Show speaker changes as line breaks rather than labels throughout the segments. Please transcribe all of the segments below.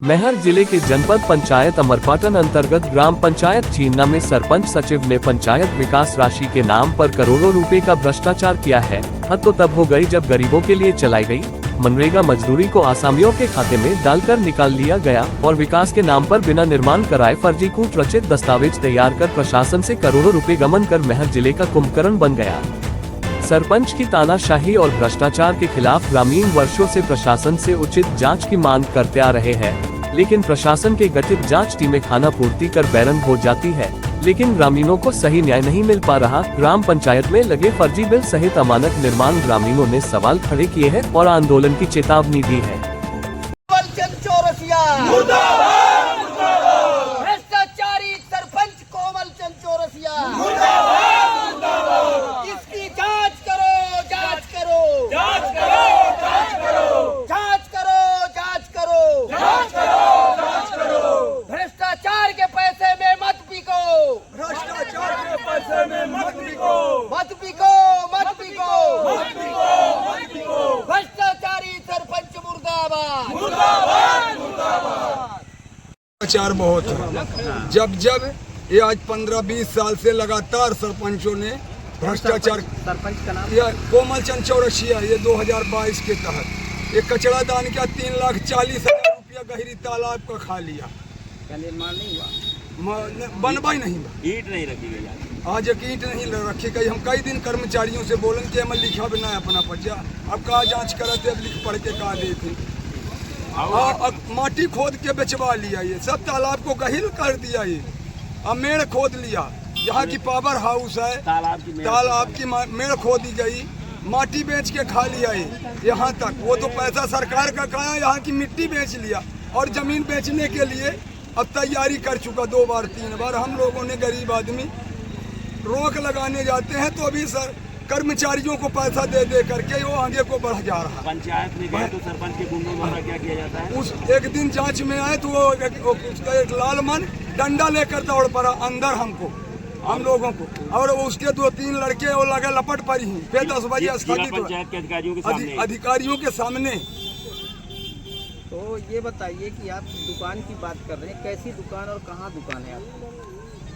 मैहर जिले के जनपद पंचायत अमरपाटन अंतर्गत ग्राम पंचायत चीना में सरपंच सचिव ने पंचायत विकास राशि के नाम पर करोड़ों रुपए का भ्रष्टाचार किया है। हद तो तब हो गई जब गरीबों के लिए चलाई गई मनरेगा मजदूरी को आसामियों के खाते में डालकर निकाल लिया गया और विकास के नाम पर बिना निर्माण कराए फर्जी कूट रचित दस्तावेज तैयार कर प्रशासन से करोड़ों रुपए गबन कर मैहर जिले का कुंभकर्ण बन गया। सरपंच की तानाशाही और भ्रष्टाचार के खिलाफ ग्रामीण वर्षों से प्रशासन से उचित जांच की मांग करते आ रहे हैं, लेकिन प्रशासन के गठित जांच टीमें खाना पूर्ति कर बैरन हो जाती है, लेकिन ग्रामीणों को सही न्याय नहीं मिल पा रहा। ग्राम पंचायत में लगे फर्जी बिल सहित अमानक निर्माण ग्रामीणों ने सवाल खड़े किए हैं और आंदोलन की चेतावनी दी है।
भ्रष्टाचारी सरपंच कोमल चंद चौरसिया, इसकी जांच करो, जांच करो, जांच करो, जांच करो, जांच करो, जांच करो, जांच करो, जांच करो। भ्रष्टाचार के पैसे में मत बिको, भ्रष्टाचार के पैसे में मत बिको, मत बिको, मत बिको, मत बिको, मत बिको। भ्रष्टाचारी सरपंच मुर्दाबाद, मुर्दाबाद, मुर्दाबाद।
भ्रष्टाचार बहुत है। जब ये आज 15-20 साल से लगातार सरपंचों ने भ्रष्टाचार।
सरपंच का नाम
यह कोमल चंद चौरसिया, ये 2022 के तहत एक कचरा दान किया, 3,40,000 रुपया गहरी तालाब का खा लिया।
क्या निर्माण नहीं हुआ?
बनवाई नहीं बा,
ईंट नहीं रखी गई।
आज एक ईंट नहीं रखी गई। हम कई दिन कर्मचारियों से बोलन के हमें लिखा भी ना अपना पर्चा, अब कहा जांच करते, अब लिख पढ़ के कहा देते। माटी खोद के बेचवा लिया, ये सब तालाब को गहिल कर दिया। ये मेड़ खोद लिया, यहाँ की पावर हाउस है, तालाब की मेड़ खोदी गई, माटी बेच के खा लिया। ये यहाँ तक वो तो पैसा सरकार का खाया, यहाँ की मिट्टी बेच लिया और जमीन बेचने के लिए अब तैयारी कर चुका 2 बार 3 बार। हम लोगों ने गरीब आदमी रोक लगाने जाते हैं तो अभी सर कर्मचारियों को पैसा दे दे करके वो आगे को बढ़ जा रहा है।
पंचायत में गए तो सरपंच के गुंडों द्वारा क्या किया जाता है?
उस एक दिन जांच में आए तो वो उसका एक लाल मन डंडा लेकर दौड़ पड़ा अंदर हमको, हम लोगों को, और उसके 2-3 लड़के वो लगे लपट पर ही। फिर 10 बजे स्थगित
पंचायत के
अधिकारियों के सामने।
तो ये बताइए कि आप दुकान की बात कर रहे हैं, कैसी दुकान और कहाँ दुकान है आपकी?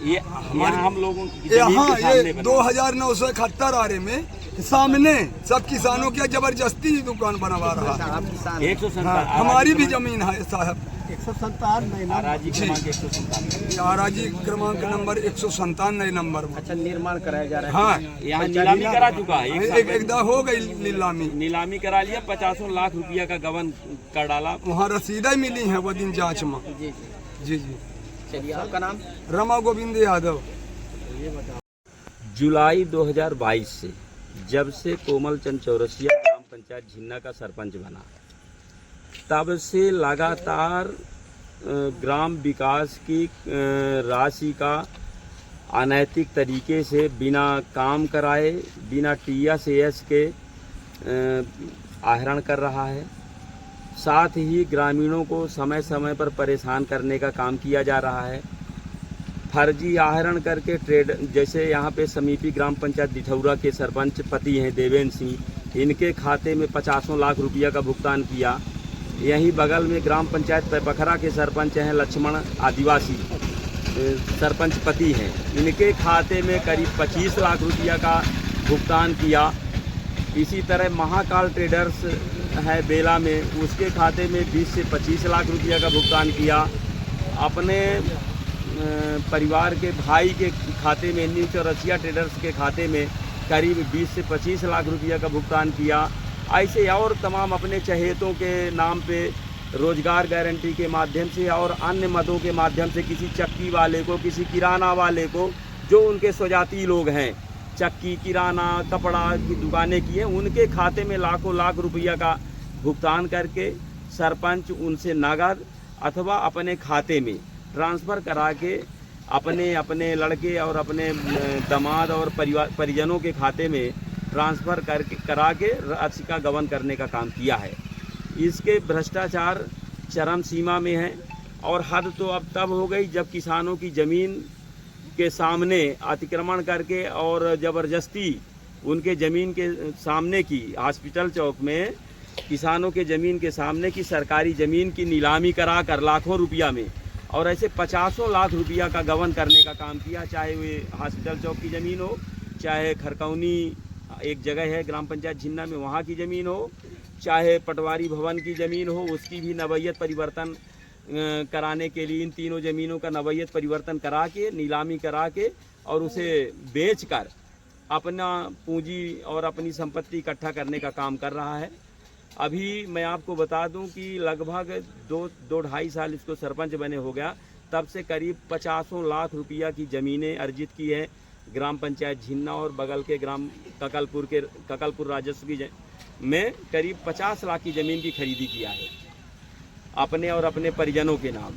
ये हमारे हम लोगों
यहाँ ये 2,971 आरे में सामने सब किसानों के जबरदस्ती दुकान बनवा रहा है।
आप किसान
157
हमारी भी जमीन है साहब।
157
आराजी क्रमांक 157
आराजी क्रमांक नंबर 197 नंबर में।
अच्छा, निर्माण कराया जा रहा है।
हाँ,
यहाँ नीलामी करा चुका है।
एकदम हो गई
नीलामी करा लिया, 50 लाख रुपया का गबन कर डाला।
वहाँ रसीदें मिली हैं वो दिन जांच में।
जी जी
जी।
चलिए, आपका नाम?
रमा गोविंद यादव।
जुलाई 2022 से जब से कोमल चंद चौरसिया ग्राम पंचायत झिन्ना का सरपंच बना, तब से लगातार ग्राम विकास की राशि का अनैतिक तरीके से बिना काम कराए, बिना TS के आहरण कर रहा है। साथ ही ग्रामीणों को समय समय पर परेशान करने का काम किया जा रहा है। फर्जी आहरण करके ट्रेड, जैसे यहाँ पे समीपी ग्राम पंचायत दिठौरा के सरपंच पति हैं देवेंद्र सिंह, इनके खाते में 50 लाख रुपया का भुगतान किया। यहीं बगल में ग्राम पंचायत पैपखरा के सरपंच हैं लक्ष्मण आदिवासी, सरपंच पति हैं, इनके खाते में करीब 25 लाख रुपया का भुगतान किया। इसी तरह महाकाल ट्रेडर्स है बेला में, उसके खाते में 20 से 25 लाख रुपया का भुगतान किया। अपने परिवार के भाई के खाते में न्यू चौरसिया ट्रेडर्स के खाते में करीब 20 से 25 लाख रुपया का भुगतान किया। ऐसे और तमाम अपने चहेतों के नाम पे रोजगार गारंटी के माध्यम से और अन्य मदों के माध्यम से किसी चक्की वाले को, किसी किराना वाले को, जो उनके स्वजाती लोग हैं, चक्की, किराना, कपड़ा की दुकानें की हैं, उनके खाते में लाखों लाख रुपया का भुगतान करके सरपंच उनसे नगद अथवा अपने खाते में ट्रांसफ़र करा के अपने लड़के और अपने दामाद और परिजनों के खाते में ट्रांसफ़र करा के राशि का गबन करने का काम किया है। इसके भ्रष्टाचार चरम सीमा में है और हद तो अब तब हो गई जब किसानों की ज़मीन के सामने अतिक्रमण करके और ज़बरदस्ती उनके ज़मीन के सामने की हॉस्पिटल चौक में किसानों के ज़मीन के सामने कि सरकारी ज़मीन की नीलामी करा कर लाखों रुपया में और ऐसे 50 लाख रुपया का गबन करने का काम किया। चाहे वो हॉस्पिटल चौक की ज़मीन हो, चाहे खरकौनी एक जगह है ग्राम पंचायत झिन्ना में वहाँ की ज़मीन हो, चाहे पटवारी भवन की ज़मीन हो, उसकी भी नवैयत परिवर्तन कराने के लिए इन तीनों ज़मीनों का नवैयत परिवर्तन करा के नीलामी करा के और उसे बेचकर अपना पूंजी और अपनी संपत्ति इकट्ठा करने का काम कर रहा है। अभी मैं आपको बता दूं कि लगभग दो ढाई साल इसको सरपंच बने हो गया, तब से करीब 50 लाख रुपया की ज़मीनें अर्जित की है ग्राम पंचायत झिन्ना और बगल के ग्राम ककलपुर राजस्व की में करीब 50 लाख की ज़मीन की खरीदी किया है अपने और अपने परिजनों के नाम।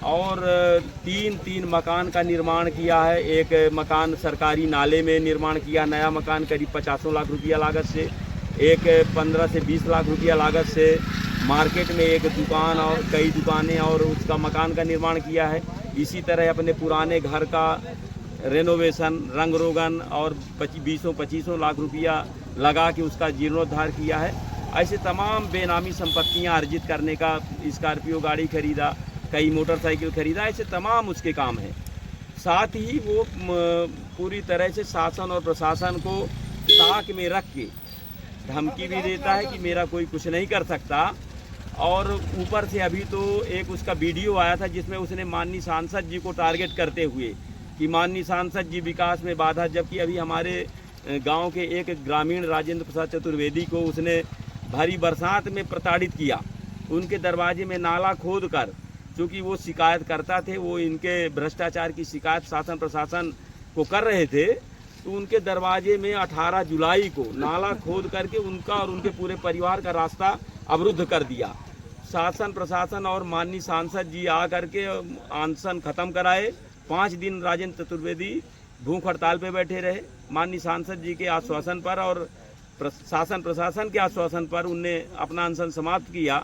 और तीन मकान का निर्माण किया है। एक मकान सरकारी नाले में निर्माण किया, नया मकान करीब 50 लाख रुपया लागत से, एक 15 से 20 लाख रुपया लागत से मार्केट में एक दुकान और कई दुकानें और उसका मकान का निर्माण किया है। इसी तरह अपने पुराने घर का रेनोवेशन, रंग रोगन और 20-25 लाख रुपया लगा के उसका जीर्णोद्धार किया है। ऐसे तमाम बेनामी संपत्तियां अर्जित करने का, स्कॉर्पियो गाड़ी खरीदा, कई मोटरसाइकिल खरीदा, ऐसे तमाम उसके काम हैं। साथ ही वो पूरी तरह से शासन और प्रशासन को ताक में रख के धमकी भी देता है कि मेरा कोई कुछ नहीं कर सकता। और ऊपर से अभी तो एक उसका वीडियो आया था जिसमें उसने माननीय सांसद जी को टारगेट करते हुए कि माननीय सांसद जी विकास में बाधा, जबकि अभी हमारे गांव के एक ग्रामीण राजेंद्र प्रसाद चतुर्वेदी को उसने भारी बरसात में प्रताड़ित किया। उनके दरवाजे में नाला खोद कर, चूँकि वो शिकायत करता थे, वो इनके भ्रष्टाचार की शिकायत शासन प्रशासन को कर रहे थे, तो उनके दरवाजे में 18 जुलाई को नाला खोद करके उनका और उनके पूरे परिवार का रास्ता अवरुद्ध कर दिया। शासन प्रशासन और माननीय सांसद जी आ करके अनशन खत्म कराए। 5 दिन राजेंद्र चतुर्वेदी भूख हड़ताल पे बैठे रहे। माननीय सांसद जी के आश्वासन पर और शासन प्रशासन के आश्वासन पर उनने अपना अनशन समाप्त किया,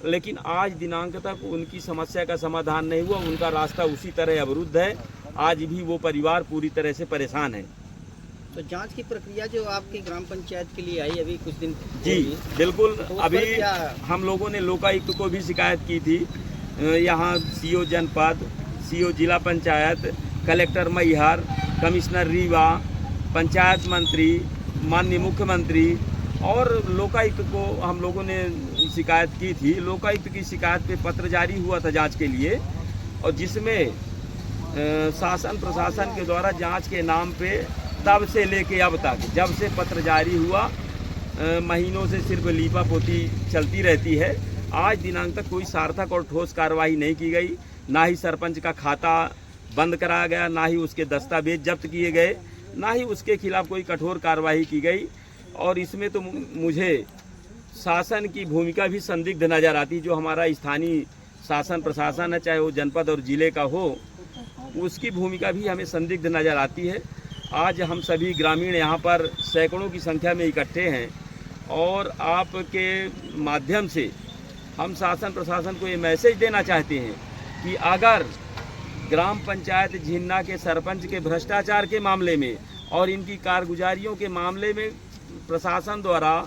लेकिन आज दिनांक तक उनकी समस्या का समाधान नहीं हुआ। उनका रास्ता उसी तरह अवरुद्ध है। आज भी वो परिवार पूरी तरह से परेशान है।
तो जांच की प्रक्रिया जो आपकी ग्राम पंचायत के लिए आई अभी कुछ दिन
जी बिल्कुल,
तो
अभी हम लोगों ने लोकायुक्त को भी शिकायत की थी। यहाँ सीओ जनपद, सीओ जिला पंचायत, कलेक्टर मैहर, कमिश्नर रीवा, पंचायत मंत्री, माननीय मुख्यमंत्री और लोकायुक्त को हम लोगों ने शिकायत की थी। लोकायुक्त की शिकायत पे पत्र जारी हुआ था जांच के लिए, और जिसमें शासन प्रशासन के द्वारा जांच के नाम पे तब से लेके अब तक, जब से पत्र जारी हुआ, महीनों से सिर्फ लीपापोती चलती रहती है। आज दिनांक तक कोई सार्थक और ठोस कार्रवाई नहीं की गई। ना ही सरपंच का खाता बंद कराया गया, ना ही उसके दस्तावेज जब्त किए गए, ना ही उसके खिलाफ कोई कठोर कार्रवाई की गई। और इसमें तो मुझे शासन की भूमिका भी संदिग्ध नज़र आती। जो हमारा स्थानीय शासन प्रशासन है, चाहे वो जनपद और ज़िले का हो, उसकी भूमिका भी हमें संदिग्ध नज़र आती है। आज हम सभी ग्रामीण यहाँ पर सैकड़ों की संख्या में इकट्ठे हैं और आपके माध्यम से हम शासन प्रशासन को ये मैसेज देना चाहते हैं कि अगर ग्राम पंचायत झिन्ना के सरपंच के भ्रष्टाचार के मामले में और इनकी कारगुजारियों के मामले में प्रशासन द्वारा,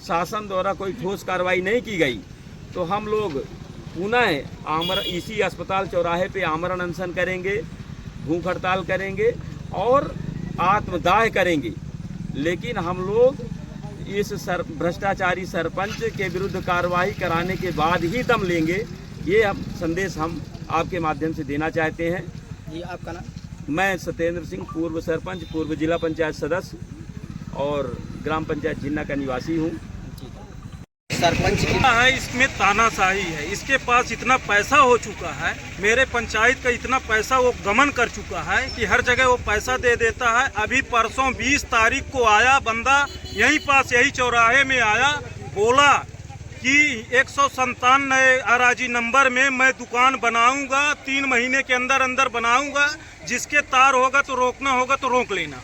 शासन द्वारा कोई ठोस कार्रवाई नहीं की गई, तो हम लोग पुनः इसी अस्पताल चौराहे पे आमरण अनशन करेंगे, भूख हड़ताल करेंगे और आत्मदाह करेंगे। लेकिन हम लोग इस भ्रष्टाचारी सरपंच के विरुद्ध कार्रवाई कराने के बाद ही दम लेंगे। ये संदेश हम आपके माध्यम से देना चाहते हैं।
जी, आपका नाम?
मैं सत्येंद्र सिंह, पूर्व सरपंच, पूर्व जिला पंचायत सदस्य और ग्राम पंचायत झिन्ना का निवासी हूँ।
सरपंच
है, इसमें तानाशाही है। इसके पास इतना पैसा हो चुका है, मेरे पंचायत का इतना पैसा वो गमन कर चुका है कि हर जगह वो पैसा दे देता है। अभी परसों 20 तारीख को आया बंदा, यहीं पास, यही चौराहे में आया, बोला कि 157 अराजी नंबर में मैं दुकान बनाऊंगा, 3 महीने के अंदर अंदर बनाऊंगा, जिसके तार होगा तो रोकना होगा तो रोक लेना।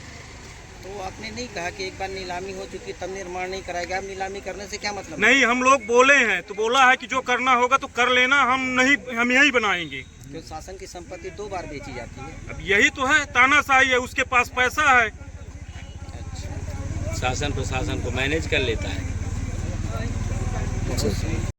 तो आपने नहीं कहा कि एक बार नीलामी हो चुकी तब निर्माण नहीं कराएगा? आप नीलामी करने से क्या मतलब?
नहीं, हम लोग बोले हैं तो बोला है कि जो करना होगा तो कर लेना, हम यही बनाएंगे।
जो शासन की संपत्ति 2 बार बेची जाती है,
अब यही तो है, तानाशाही है, उसके पास पैसा है।
शासन प्रशासन को मैनेज कर लेता है।
अच्छा